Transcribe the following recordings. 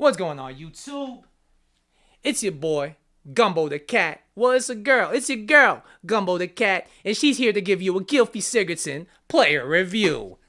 What's going on, YouTube? It's your boy, Gumbo the Cat. Well, it's a girl. It's your girl, Gumbo the Cat, and she's here to give you a GYLFI Sigurdsson player review.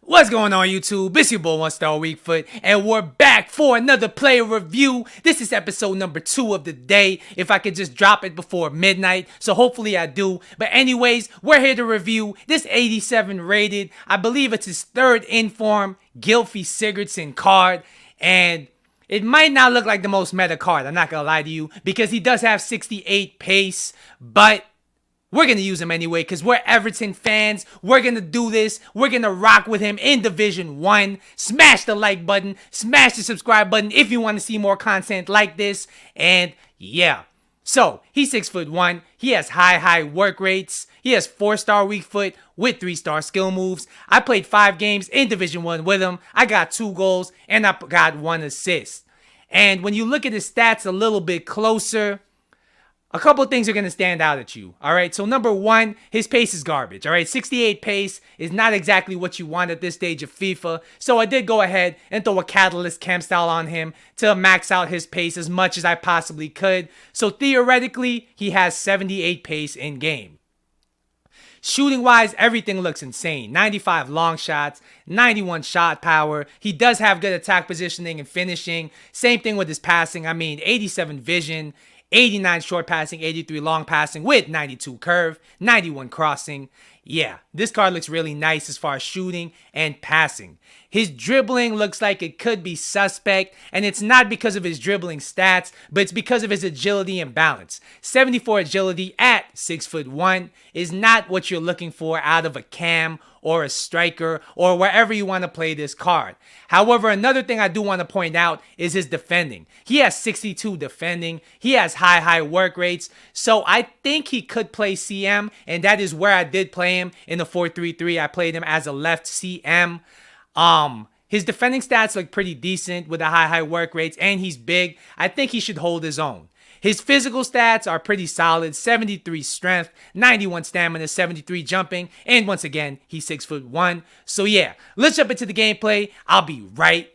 What's going on, YouTube? It's your boy, One Star Weakfoot, and we're back for another player review. This is episode number 2 of the day, if I could just drop it before midnight, so hopefully I do. But anyways, we're here to review this 87 rated, I believe it's his 3rd inform GYLFI Sigurdsson card, and it might not look like the most meta card, I'm not gonna lie to you, because he does have 68 pace, but we're going to use him anyway because we're Everton fans. We're going to do this. We're going to rock with him in Division 1. Smash the like button. Smash the subscribe button if you want to see more content like this. And yeah. So, he's 6'1". He has high work rates. He has 4-star weak foot with 3-star skill moves. I played 5 games in Division 1 with him. I got 2 goals and I got 1 assist. And when you look at his stats a little bit closer, a couple of things are going to stand out at you, all right? So number 1, his pace is garbage, all right? 68 pace is not exactly what you want at this stage of FIFA. So I did go ahead and throw a Catalyst chem style on him to max out his pace as much as I possibly could. So theoretically, he has 78 pace in game. Shooting-wise, everything looks insane. 95 long shots, 91 shot power. He does have good attack positioning and finishing. Same thing with his passing. I mean, 87 vision, 89 short passing, 83 long passing with 92 curve, 91 crossing. Yeah, this card looks really nice as far as shooting and passing. His dribbling looks like it could be suspect, and it's not because of his dribbling stats, but it's because of his agility and balance. 74 agility at 6'1" is not what you're looking for out of a cam or a striker or wherever you want to play this card. However, another thing I do want to point out is his defending. He has 62 defending. He has high work rates. So I think he could play CM, and that is where I did play him in the 4-3-3. I played him as a left CM. His defending stats look pretty decent with the high work rates, and he's big. I think he should hold his own. His physical stats are pretty solid. 73 strength, 91 stamina, 73 jumping, and once again, he's 6'1". So yeah, let's jump into the gameplay. I'll be right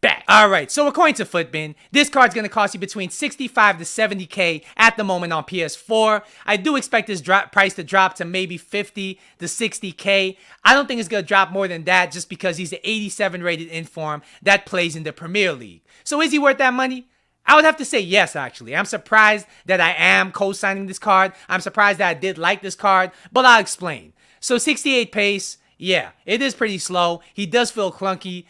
back. Alright, so according to Footbin, this card's going to cost you between 65 to 70k at the moment on PS4. I do expect this price to drop to maybe 50 to 60k. I don't think it's going to drop more than that just because he's an 87 rated inform that plays in the Premier League. So is he worth that money? I would have to say yes, actually. I'm surprised that I am co-signing this card. I'm surprised that I did like this card, but I'll explain. So 68 pace, yeah, it is pretty slow. He does feel clunky.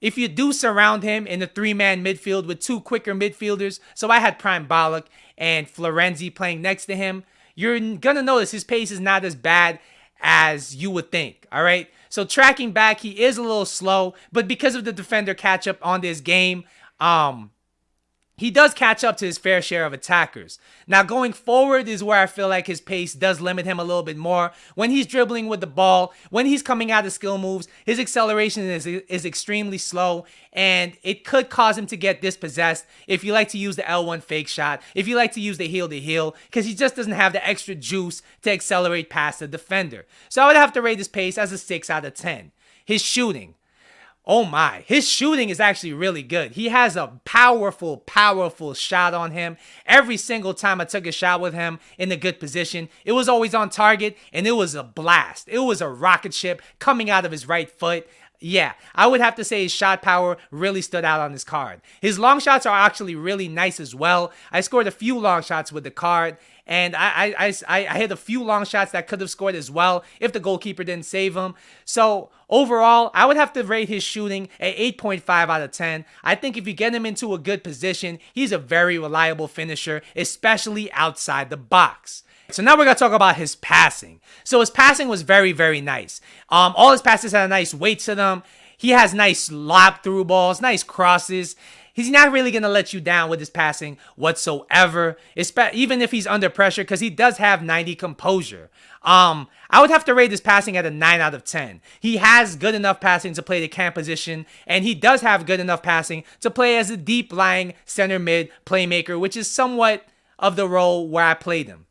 If you do surround him in a 3-man midfield with 2 quicker midfielders, so I had Prime Ballack and Florenzi playing next to him, you're going to notice his pace is not as bad as you would think, all right? So tracking back, he is a little slow, but because of the defender catch-up on this game, he does catch up to his fair share of attackers. Now, going forward is where I feel like his pace does limit him a little bit more. When he's dribbling with the ball, when he's coming out of skill moves, his acceleration is extremely slow, and it could cause him to get dispossessed if you like to use the L1 fake shot, if you like to use the heel-to-heel, because he just doesn't have the extra juice to accelerate past the defender. So I would have to rate his pace as a 6 out of 10. His shooting. Oh my, his shooting is actually really good. He has a powerful shot on him. Every single time I took a shot with him in a good position, it was always on target, and it was a blast. It was a rocket ship coming out of his right foot. Yeah, I would have to say his shot power really stood out on this card. His long shots are actually really nice as well. I scored a few long shots with the card, and I hit a few long shots that could have scored as well if the goalkeeper didn't save him. So overall, I would have to rate his shooting at 8.5 out of 10. I think if you get him into a good position, he's a very reliable finisher, especially outside the box. So now we're going to talk about his passing. So his passing was very nice. All his passes had a nice weight to them. He has nice lob through balls, nice crosses. He's not really going to let you down with his passing whatsoever, even if he's under pressure, because he does have 90 composure. I would have to rate his passing at a 9 out of 10. He has good enough passing to play the cam position, and he does have good enough passing to play as a deep-lying center mid playmaker, which is somewhat of the role where I played him.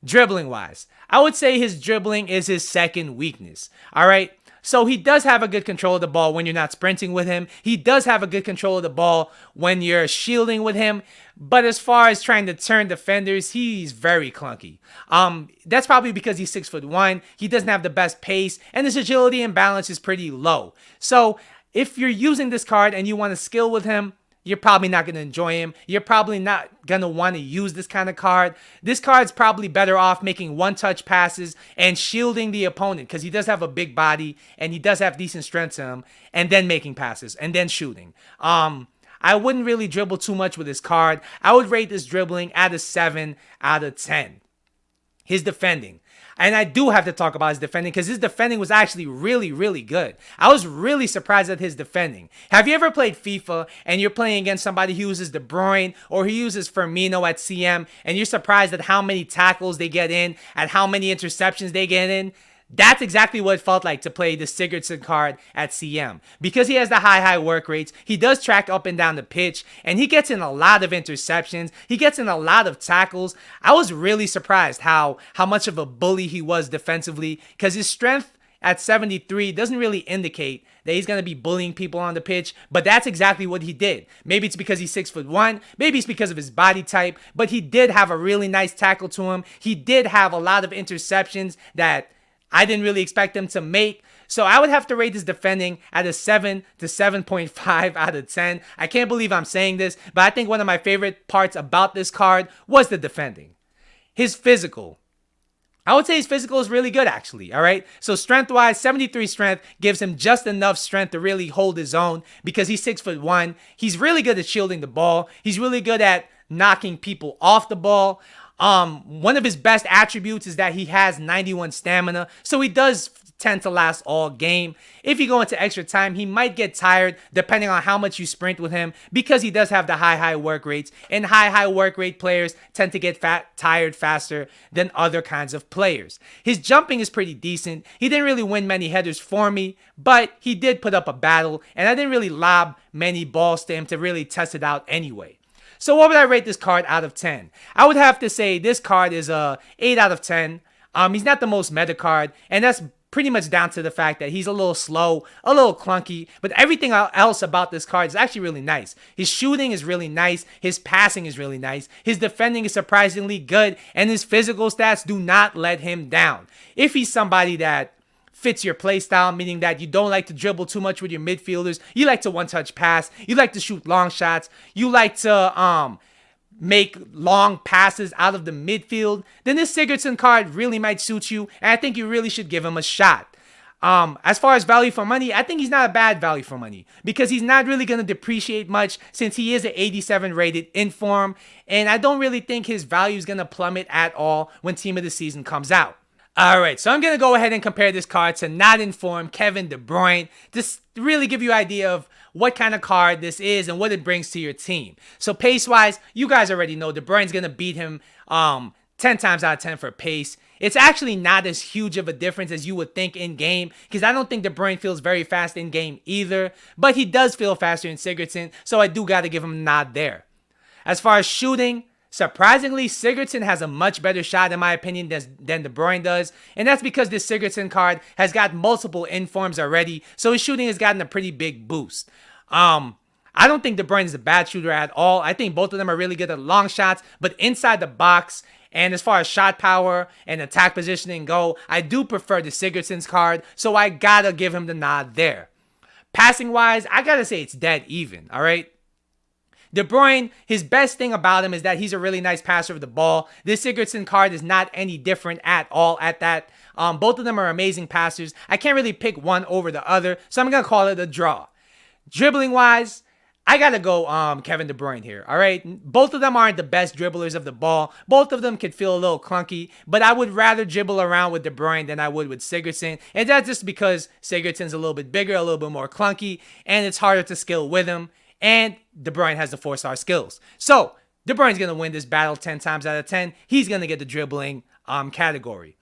Dribbling wise, I would say his dribbling is his second weakness. All right. So he does have a good control of the ball when you're not sprinting with him. He does have a good control of the ball when you're shielding with him. But as far as trying to turn defenders, he's very clunky. That's probably because he's 6'1". He doesn't have the best pace, and his agility and balance is pretty low. So if you're using this card and you want to skill with him, you're probably not going to enjoy him. You're probably not going to want to use this kind of card. This card's probably better off making one-touch passes and shielding the opponent because he does have a big body and he does have decent strength to him, and then making passes and then shooting. I wouldn't really dribble too much with this card. I would rate this dribbling at a 7 out of 10. His defending. And I do have to talk about his defending because his defending was actually really, really good. I was really surprised at his defending. Have you ever played FIFA and you're playing against somebody who uses De Bruyne or who uses Firmino at CM and you're surprised at how many tackles they get in, at how many interceptions they get in? That's exactly what it felt like to play the Sigurdsson card at CM. Because he has the high work rates, he does track up and down the pitch, and he gets in a lot of interceptions. He gets in a lot of tackles. I was really surprised how much of a bully he was defensively, because his strength at 73 doesn't really indicate that he's going to be bullying people on the pitch, but that's exactly what he did. Maybe it's because he's 6'1", maybe it's because of his body type, but he did have a really nice tackle to him. He did have a lot of interceptions that I didn't really expect him to make. So I would have to rate his defending at a 7 to 7.5 out of 10. I can't believe I'm saying this, but I think one of my favorite parts about this card was the defending. His physical. I would say his physical is really good, actually, all right? So strength-wise, 73 strength gives him just enough strength to really hold his own because he's 6'1". He's really good at shielding the ball. He's really good at knocking people off the ball. One of his best attributes is that he has 91 stamina, so he does tend to last all game. If you go into extra time, he might get tired depending on how much you sprint with him because he does have the high work rates, and high work rate players tend to get tired faster than other kinds of players. His jumping is pretty decent. He didn't really win many headers for me, but he did put up a battle, and I didn't really lob many balls to him to really test it out anyway. So what would I rate this card out of 10? I would have to say this card is a 8 out of 10. He's not the most meta card, and that's pretty much down to the fact that he's a little slow, a little clunky, but everything else about this card is actually really nice. His shooting is really nice, his passing is really nice, his defending is surprisingly good, and his physical stats do not let him down. If he's somebody that fits your playstyle, meaning that you don't like to dribble too much with your midfielders, you like to one-touch pass, you like to shoot long shots, you like to make long passes out of the midfield, then this Sigurdsson card really might suit you, and I think you really should give him a shot. As far as value for money, I think he's not a bad value for money because he's not really going to depreciate much since he is an 87 rated inform, and I don't really think his value is going to plummet at all when Team of the Season comes out. Alright, so I'm going to go ahead and compare this card to not informed Kevin De Bruyne to really give you an idea of what kind of card this is and what it brings to your team. So pace-wise, you guys already know De Bruyne's going to beat him 10 times out of 10 for pace. It's actually not as huge of a difference as you would think in-game because I don't think De Bruyne feels very fast in-game either, but he does feel faster in Sigurdsson, so I do got to give him a nod there. As far as shooting, surprisingly, Sigurdsson has a much better shot in my opinion than De Bruyne does, and that's because this Sigurdsson card has got multiple informs already, so his shooting has gotten a pretty big boost. I don't think De Bruyne is a bad shooter at all. I think both of them are really good at long shots, but inside the box and as far as shot power and attack positioning go, I do prefer the Sigurdsson's card, so I gotta give him the nod there. Passing wise, I gotta say it's dead even, alright? De Bruyne, his best thing about him is that he's a really nice passer of the ball. This Sigurdsson card is not any different at all at that. Both of them are amazing passers. I can't really pick one over the other, so I'm going to call it a draw. Dribbling-wise, I got to go Kevin De Bruyne here, all right? Both of them aren't the best dribblers of the ball. Both of them can feel a little clunky, but I would rather dribble around with De Bruyne than I would with Sigurdsson, and that's just because Sigurdsson's a little bit bigger, a little bit more clunky, and it's harder to skill with him. And De Bruyne has the 4-star skills. So, De Bruyne's going to win this battle 10 times out of 10. He's going to get the dribbling category.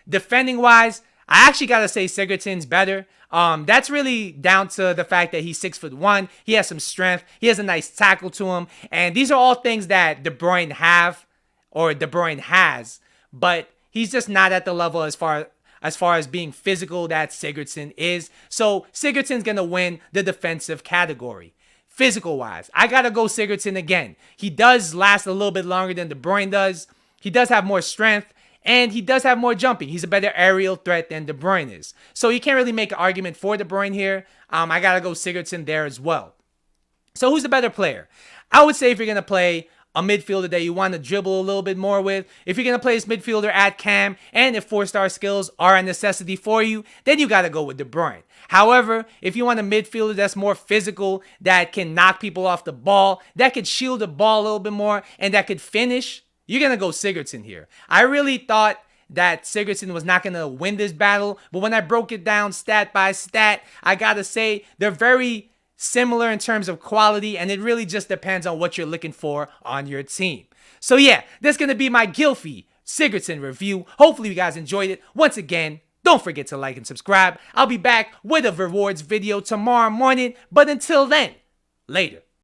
Defending-wise, I actually got to say Sigurdsson's better. That's really down to the fact that he's 6'1". He has some strength. He has a nice tackle to him. And these are all things that De Bruyne has, but he's just not at the level as far as far as being physical that Sigurdsson is. So Sigurdsson's going to win the defensive category. Physical wise, I got to go Sigurdsson again. He does last a little bit longer than De Bruyne does. He does have more strength. And he does have more jumping. He's a better aerial threat than De Bruyne is. So you can't really make an argument for De Bruyne here. I got to go Sigurdsson there as well. So who's the better player? I would say if you're going to play a midfielder that you want to dribble a little bit more with, if you're going to play this midfielder at cam, and if 4-star skills are a necessity for you, then you got to go with De Bruyne. However, if you want a midfielder that's more physical, that can knock people off the ball, that could shield the ball a little bit more, and that could finish, you're going to go Sigurdsson here. I really thought that Sigurdsson was not going to win this battle, but when I broke it down stat by stat, I got to say they're very similar in terms of quality, and it really just depends on what you're looking for on your team. So yeah, that's going to be my GYLFI Sigurdsson review. Hopefully you guys enjoyed it. Once again, don't forget to like and subscribe. I'll be back with a rewards video tomorrow morning, but until then, later.